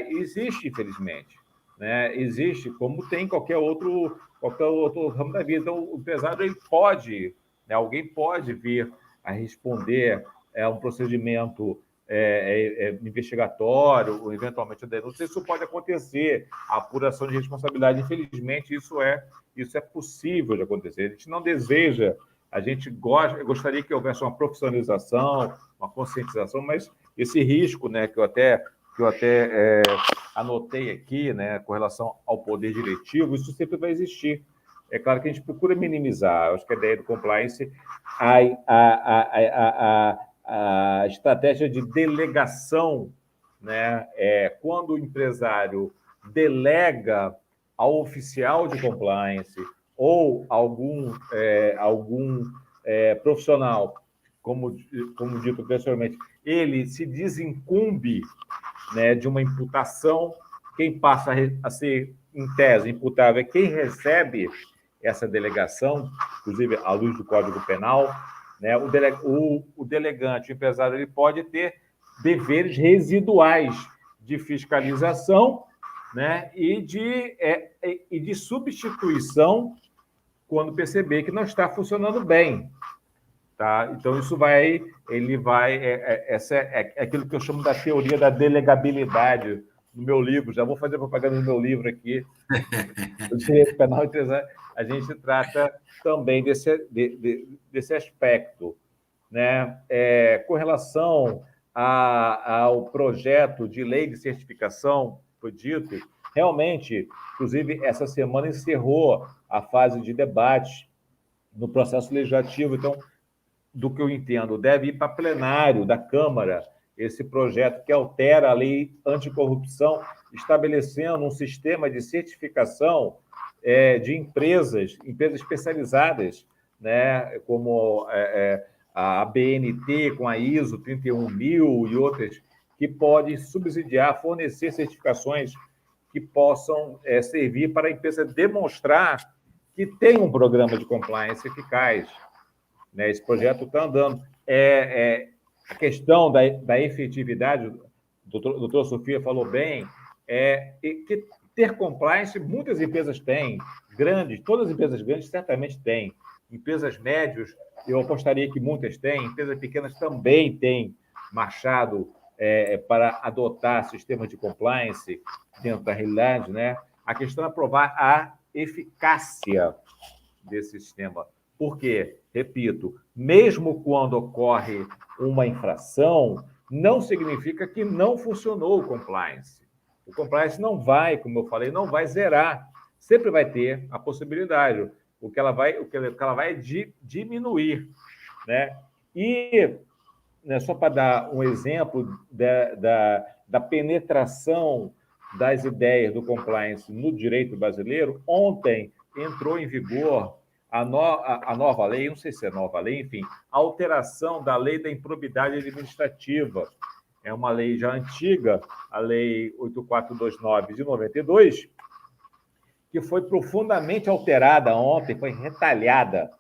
Existe, infelizmente. Né? Existe, como tem qualquer outro ramo da vida. Então, o empresário ele pode, né? Alguém pode vir a responder a um procedimento investigatório, ou eventualmente a denúncia. Isso pode acontecer, a apuração de responsabilidade. Infelizmente, isso é possível de acontecer. A gente não deseja, a gente gostaria que houvesse uma profissionalização, uma conscientização, mas esse risco, né, que eu até anotei aqui, né, com relação ao poder diretivo, isso sempre vai existir. É claro que a gente procura minimizar. Eu acho que a ideia do compliance, a estratégia de delegação, né, quando o empresário delega ao oficial de compliance ou algum profissional, como dito anteriormente, ele se desincumbe, né, de uma imputação. Quem passa a ser, em tese, imputável é quem recebe essa delegação, inclusive à luz do Código Penal, né? O delegante, o empresário, ele pode ter deveres residuais de fiscalização, né? e de substituição quando perceber que não está funcionando bem. Tá? Então, essa é aquilo que eu chamo da teoria da delegabilidade no meu livro. Já vou fazer propaganda no meu livro aqui, o Direito Penal e Empresarial. A gente trata também desse aspecto, né? Com relação ao projeto de lei de certificação, foi dito, realmente, inclusive, essa semana encerrou a fase de debate no processo legislativo. Então, do que eu entendo, deve ir para plenário da Câmara esse projeto que altera a lei anticorrupção, estabelecendo um sistema de certificação de empresas especializadas, né, como a ABNT com a ISO 31000 e outras, que podem subsidiar, fornecer certificações que possam servir para a empresa demonstrar que tem um programa de compliance eficaz. Né? Esse projeto está andando. A questão da efetividade, a doutora Sofia falou bem, que ter compliance, muitas empresas têm, grandes, todas as empresas grandes certamente têm. Empresas médias, eu apostaria que muitas têm, empresas pequenas também têm marchado para adotar sistemas de compliance dentro da realidade, né? A questão é provar a eficácia desse sistema. Por quê? Repito, mesmo quando ocorre uma infração, não significa que não funcionou o compliance. O compliance não vai, como eu falei, não vai zerar. Sempre vai ter a possibilidade. O que ela vai é diminuir, né? E, né, só para dar um exemplo da penetração das ideias do compliance no direito brasileiro, ontem entrou em vigor a nova lei, não sei se é nova lei, enfim, a alteração da lei da improbidade administrativa. É uma lei já antiga, a lei 8429 de 92, que foi profundamente alterada ontem, foi retalhada.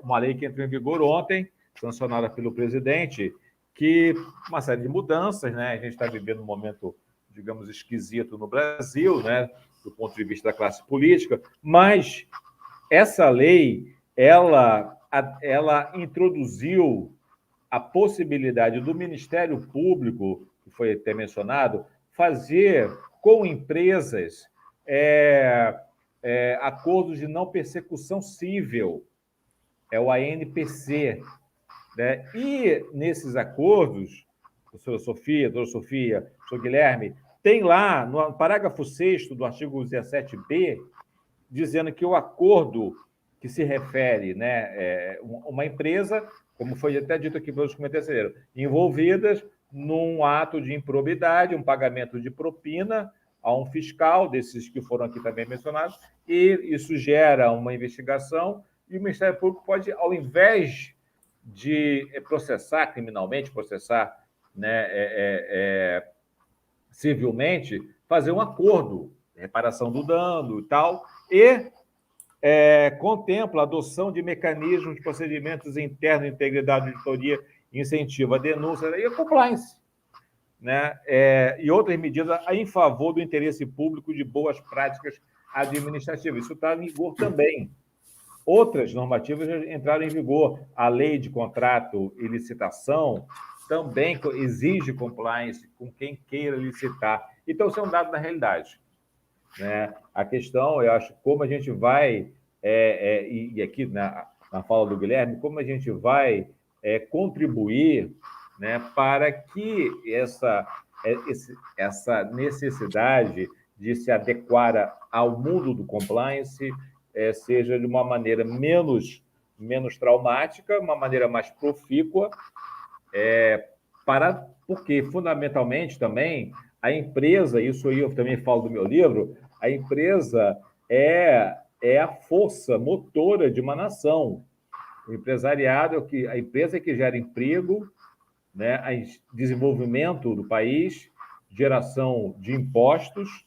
Uma lei que entrou em vigor ontem, sancionada pelo presidente, que uma série de mudanças, né? A gente está vivendo um momento, digamos, esquisito no Brasil, né? Do ponto de vista da classe política, mas essa lei, ela introduziu a possibilidade do Ministério Público, que foi até mencionado, fazer com empresas acordos de não persecução cível, é o ANPC, né? E nesses acordos, professora Sofia, doutora Sofia, professor Guilherme, tem lá, no parágrafo 6º do artigo 17b, dizendo que o acordo que se refere, né, uma empresa, como foi até dito aqui pelos comentários, envolvidas num ato de improbidade, um pagamento de propina a um fiscal, desses que foram aqui também mencionados, e isso gera uma investigação, e o Ministério Público pode, ao invés de processar criminalmente, né, civilmente, fazer um acordo, reparação do dano e tal, e contempla a adoção de mecanismos de procedimentos internos, integridade, auditoria, incentivo à denúncia e a compliance, né? E outras medidas em favor do interesse público de boas práticas administrativas. Isso está em vigor também. Outras normativas já entraram em vigor. A lei de contrato e licitação também exige compliance com quem queira licitar. Então, isso é um dado da realidade, né? A questão, eu acho, como a gente vai, e aqui na fala do Guilherme, como a gente vai contribuir, né, para que essa necessidade de se adequar ao mundo do compliance seja de uma maneira menos traumática, uma maneira mais profícua, porque, fundamentalmente, também, A empresa, isso aí eu também falo do meu livro, a empresa é a força motora de uma nação. O empresariado a empresa que gera emprego, né, desenvolvimento do país, geração de impostos,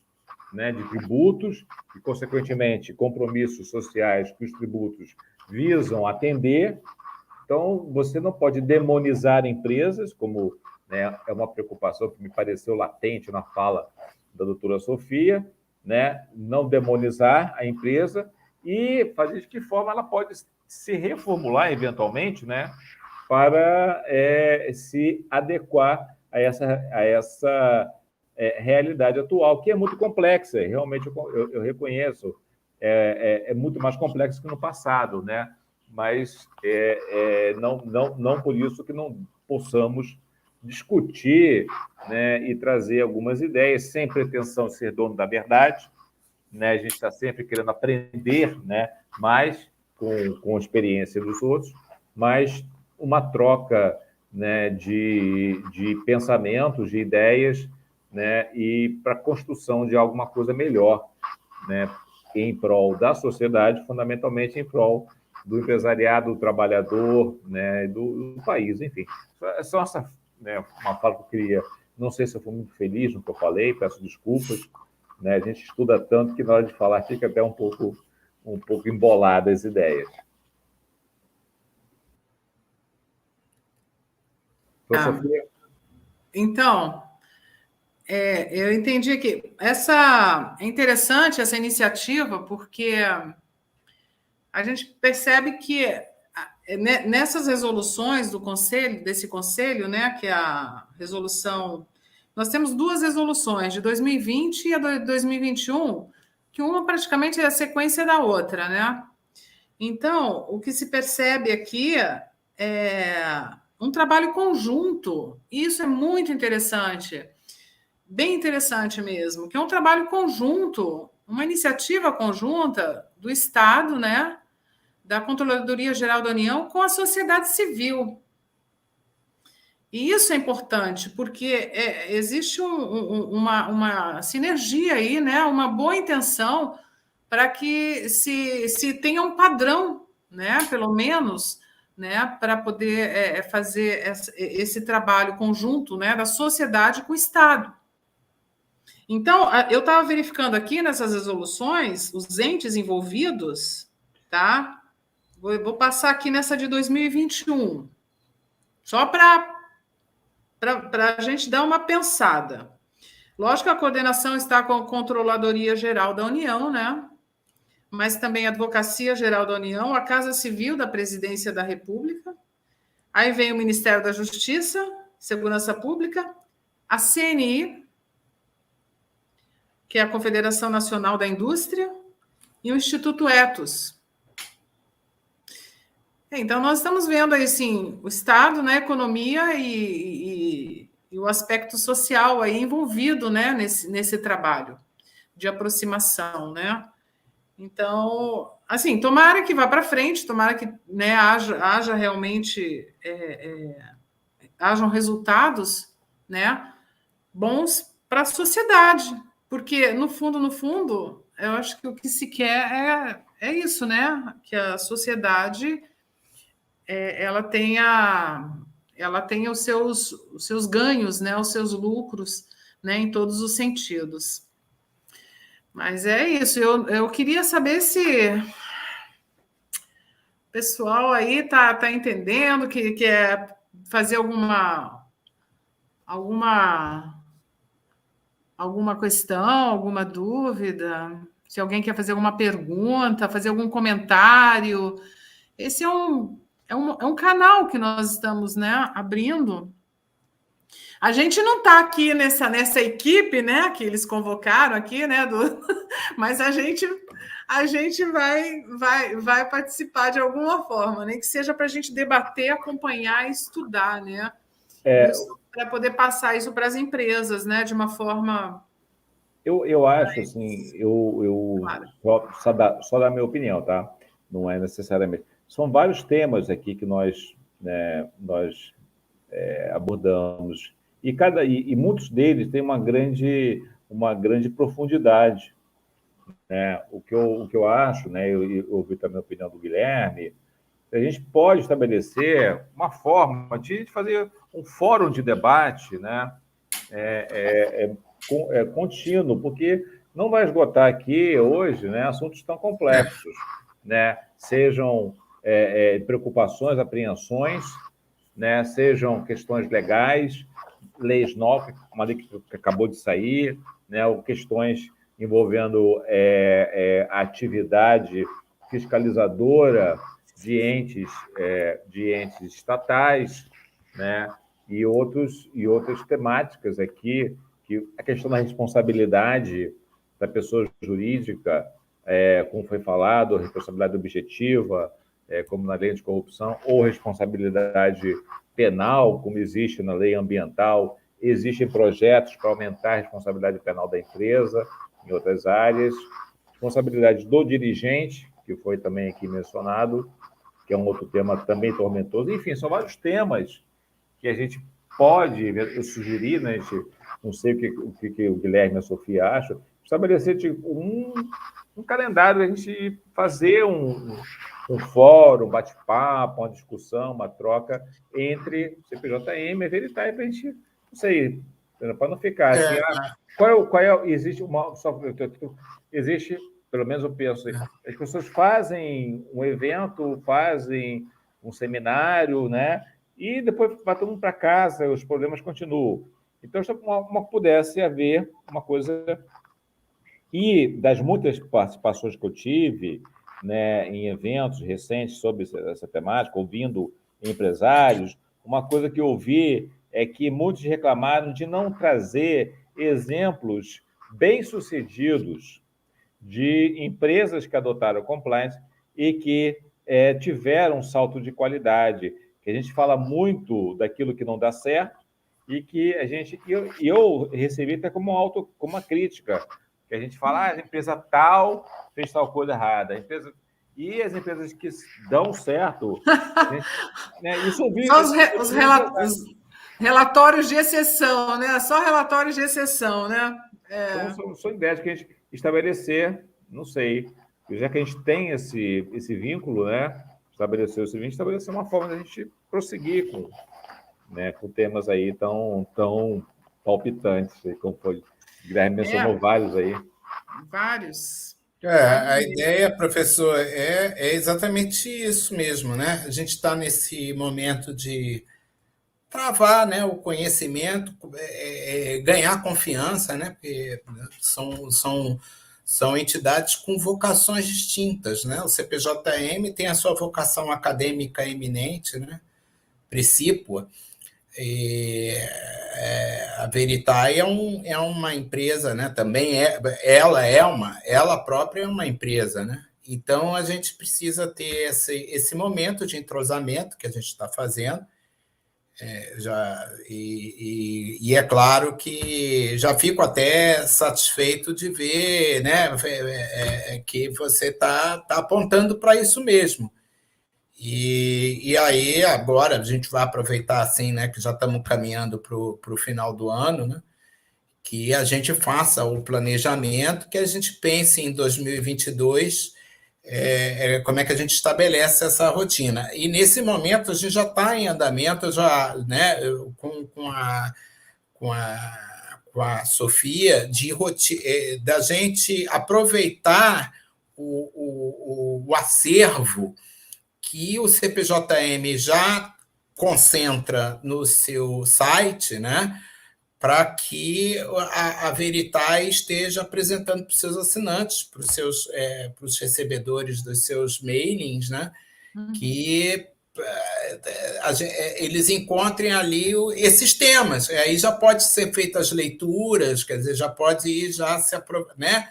né, de tributos e, consequentemente, compromissos sociais que os tributos visam atender. Então, você não pode demonizar empresas, como, né, é uma preocupação que me pareceu latente na fala da doutora Sofia, né, não demonizar a empresa e fazer de que forma ela pode se reformular, eventualmente, né, para se adequar a essa realidade atual, que é muito complexa. Realmente, eu reconheço, é muito mais complexa que no passado, né? Mas não por isso que não possamos discutir, né, e trazer algumas ideias, sem pretensão de ser dono da verdade, né? A gente está sempre querendo aprender, né, mais com a experiência dos outros, mas uma troca, né, de pensamentos, de ideias, né, e para a construção de alguma coisa melhor, né, em prol da sociedade, fundamentalmente em prol do empresariado, do trabalhador, né, do país, enfim. Só essa, né, uma fala que eu queria. Não sei se eu fui muito feliz no que eu falei, peço desculpas, né? A gente estuda tanto que na hora de falar fica até um pouco embolada as ideias. Sofia. Então, eu entendi que é interessante essa iniciativa, porque a gente percebe que nessas resoluções desse conselho, né, que é a resolução. Nós temos duas resoluções, de 2020 e a de 2021, que uma praticamente é a sequência da outra, né? Então, o que se percebe aqui é um trabalho conjunto. Isso é muito interessante, bem interessante mesmo, que é um trabalho conjunto, uma iniciativa conjunta do Estado, né, da Controladoria Geral da União com a sociedade civil. E isso é importante, porque existe uma sinergia aí, né, uma boa intenção para que se tenha um padrão, né, pelo menos, né, para poder fazer esse trabalho conjunto, né, da sociedade com o Estado. Então, eu estava verificando aqui nessas resoluções os entes envolvidos, tá? Vou passar aqui nessa de 2021, só para a gente dar uma pensada. Lógico que a coordenação está com a Controladoria Geral da União, né? Mas também a Advocacia Geral da União, a Casa Civil da Presidência da República, aí vem o Ministério da Justiça, Segurança Pública, a CNI, que é a Confederação Nacional da Indústria, e o Instituto Etos. Então, nós estamos vendo aí, sim, o Estado, né, a economia e o aspecto social aí envolvido, né, nesse trabalho de aproximação, né? Então, assim, tomara que vá para frente, tomara que, né, haja realmente hajam resultados, né, bons para a sociedade, porque no fundo, eu acho que o que se quer é isso, né, que a sociedade ela tenha os seus ganhos, né, os seus lucros, né, em todos os sentidos. Mas é isso. Eu queria saber se o pessoal aí tá entendendo que quer fazer alguma questão, alguma dúvida, se alguém quer fazer alguma pergunta, fazer algum comentário. Esse é um canal que nós estamos, né, abrindo. A gente não está aqui nessa equipe, né, que eles convocaram aqui, né, mas a gente vai participar de alguma forma, nem que seja para a gente debater, acompanhar e estudar, né? Para poder passar isso para as empresas, né, de uma forma. Eu acho assim, claro. Só dar minha opinião, tá? Não é necessariamente. São vários temas aqui que nós abordamos e muitos deles têm uma grande profundidade, né? O que eu acho, né? Eu ouvi também a opinião do Guilherme, a gente pode estabelecer uma forma de fazer um fórum de debate, né? Contínuo, porque não vai esgotar aqui hoje, né, assuntos tão complexos, né? Sejam preocupações, apreensões, né? Sejam questões legais, leis novas, uma lei que acabou de sair, né? Ou questões envolvendo a atividade fiscalizadora de entes estatais, né? E outras temáticas aqui, que a questão da responsabilidade da pessoa jurídica, como foi falado, responsabilidade objetiva, como na lei de corrupção, ou responsabilidade penal, como existe na lei ambiental. Existem projetos para aumentar a responsabilidade penal da empresa em outras áreas, responsabilidade do dirigente, que foi também aqui mencionado, que é um outro tema também tormentoso. Enfim, são vários temas que a gente pode sugerir, né? A gente, não sei o que o Guilherme e a Sofia acham, estabelecer tipo, um calendário, a gente fazer um fórum, um bate-papo, uma discussão, uma troca entre CPJM e Veritae, para a gente, não sei, para não ficar assim, existe existe, pelo menos eu penso, as pessoas fazem um evento, fazem um seminário, né? E depois vai todo mundo para casa, os problemas continuam. Então, se pudesse haver uma coisa... E das muitas participações que eu tive, né, em eventos recentes sobre essa temática, ouvindo empresários, uma coisa que eu ouvi é que muitos reclamaram de não trazer exemplos bem-sucedidos de empresas que adotaram compliance e que tiveram um salto de qualidade, que a gente fala muito daquilo que não dá certo e que eu recebi até como uma crítica, que a gente fala, a empresa tal fez tal coisa errada, e as empresas que dão certo, isso eu vi... Só os relatórios de exceção, né? Só relatórios de exceção, né? Então, são ideias que a gente estabelecer, não sei, já que a gente tem esse vínculo, né? Estabelecer uma forma de a gente prosseguir com temas aí tão palpitantes, como foi. O Guilherme mencionou vários aí. Vários. A ideia, professor, é exatamente isso mesmo, né? A gente está nesse momento de travar, né, o conhecimento, ganhar confiança, né? Porque são entidades com vocações distintas, né? O CPJM tem a sua vocação acadêmica eminente, né? Precípua. A Veritae é uma empresa, né? Também ela própria é uma empresa, né? Então a gente precisa ter esse momento de entrosamento que a gente está fazendo. E é claro que já fico até satisfeito de ver, né, que você está apontando para isso mesmo. E aí, agora, a gente vai aproveitar, assim, né, que já estamos caminhando para o final do ano, né, que a gente faça o planejamento, que a gente pense em 2022, como é que a gente estabelece essa rotina. E, nesse momento, a gente já está em andamento, já, né, com a Sofia, da gente aproveitar o acervo que o CPJM já concentra no seu site, né, para que a Veritae esteja apresentando para os seus assinantes, para os recebedores dos seus mailings, né, que eles encontrem ali esses temas. Aí já pode ser feitas leituras, quer dizer, já pode ir né,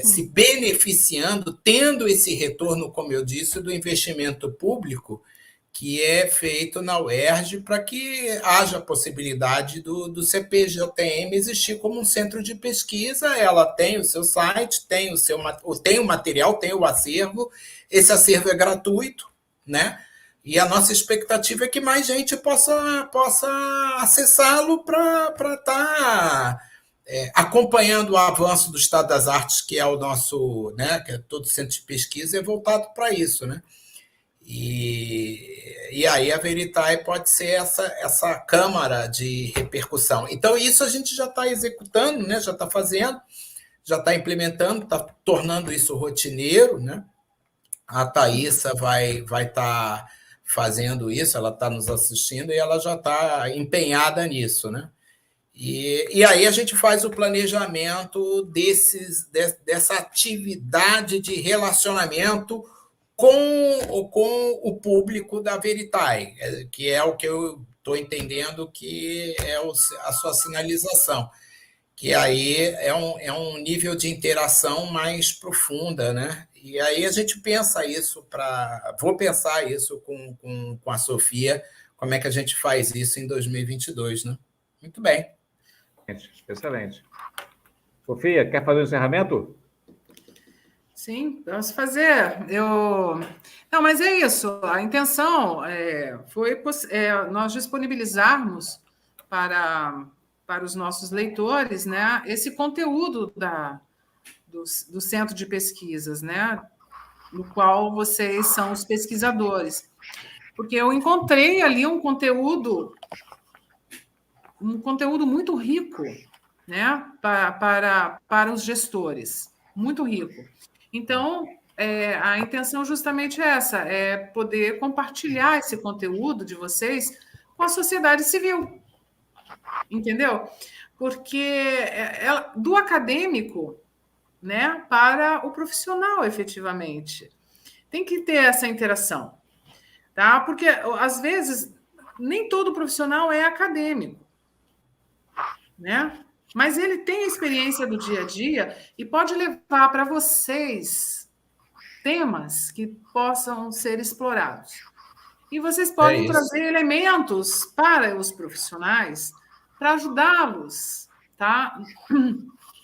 se beneficiando, tendo esse retorno, como eu disse, do investimento público que é feito na UERJ para que haja a possibilidade do CPJM existir como um centro de pesquisa. Ela tem o seu site, tem o material, tem o acervo. Esse acervo é gratuito, né? E a nossa expectativa é que mais gente possa acessá-lo para estar acompanhando o avanço do Estado das Artes, que é o nosso, né, que é todo centro de pesquisa, é voltado para isso, né? E aí a Veritae pode ser essa câmara de repercussão. Então, isso a gente já está executando, né? Já está fazendo, já está implementando, está tornando isso rotineiro, né? A Thaísa vai estar fazendo isso, ela está nos assistindo e ela já está empenhada nisso, né? E aí a gente faz o planejamento dessa atividade de relacionamento com o público da Veritae, que é o que eu estou entendendo que é a sua sinalização, que aí é um nível de interação mais profunda, né? E aí a gente pensa isso vou pensar isso com a Sofia, como é que a gente faz isso em 2022, né? Muito bem. Excelente. Sofia, quer fazer o encerramento? Sim, vamos fazer. Não, mas é isso. A intenção foi nós disponibilizarmos para os nossos leitores, né, esse conteúdo do Centro de Pesquisas, né, no qual vocês são os pesquisadores. Porque eu encontrei ali um conteúdo muito rico, né, para os gestores, muito rico. Então, a intenção justamente é essa, é poder compartilhar esse conteúdo de vocês com a sociedade civil, entendeu? Porque do acadêmico, né, para o profissional, efetivamente. Tem que ter essa interação, tá? Porque, às vezes, nem todo profissional é acadêmico, né? Mas ele tem a experiência do dia a dia e pode levar para vocês temas que possam ser explorados. E vocês podem trazer elementos para os profissionais para ajudá-los, tá?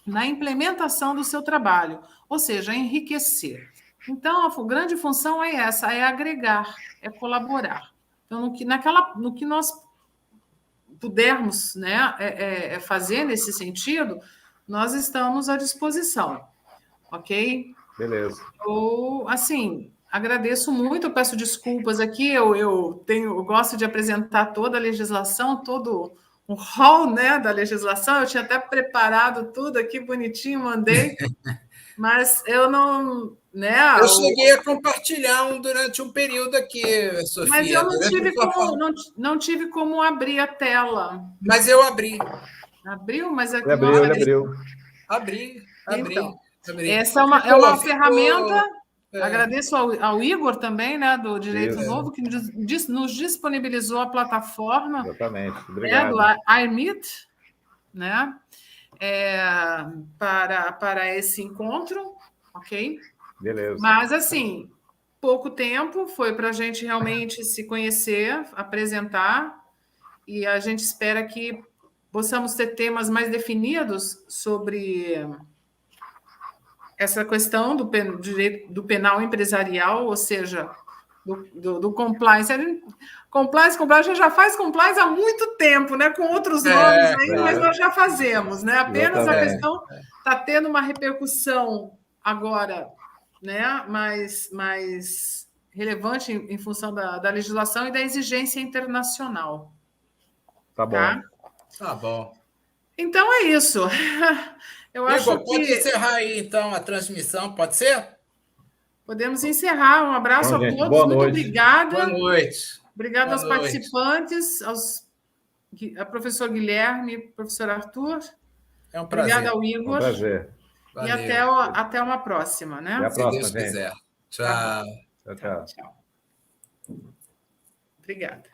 Na implementação do seu trabalho, ou seja, enriquecer. Então, a grande função é essa, é agregar, é colaborar. Então, no que nós pudermos, né, fazer nesse sentido, nós estamos à disposição, ok? Beleza. Ou, assim, agradeço muito, eu peço desculpas aqui, eu gosto de apresentar toda a legislação, todo o rol, né, da legislação, eu tinha até preparado tudo aqui bonitinho, mandei, mas eu não... Né, eu cheguei a compartilhar durante um período aqui, Sofia. Mas eu não tive como abrir a tela. Mas eu abri. Abriu? Mas ele abriu. Abri. Então, essa é uma ferramenta. Agradeço ao Igor também, né, do Direito Novo, que nos disponibilizou a plataforma. Exatamente. Obrigado. Né, do iMeet, né, para esse encontro, ok? Beleza. Mas, assim, pouco tempo, foi para a gente realmente se conhecer, apresentar, e a gente espera que possamos ter temas mais definidos sobre essa questão do direito do penal empresarial, ou seja, do compliance. Compliance já faz compliance há muito tempo, né? Com outros nomes aí, mas nós já fazemos, né? Apenas a questão está tendo uma repercussão agora, né? mais relevante em função da legislação e da exigência internacional. Tá bom. Tá bom. Então é isso. Eu acho que pode encerrar aí, então, a transmissão, pode ser? Podemos encerrar. Um abraço a todos. Boa Muito noite. Obrigada. Boa noite. Obrigada aos participantes, a professor Guilherme, professor Arthur. É um prazer. Obrigada ao Igor. É um prazer. E até uma próxima, né? Até a próxima, se Deus quiser. Tchau. Tchau. Obrigada.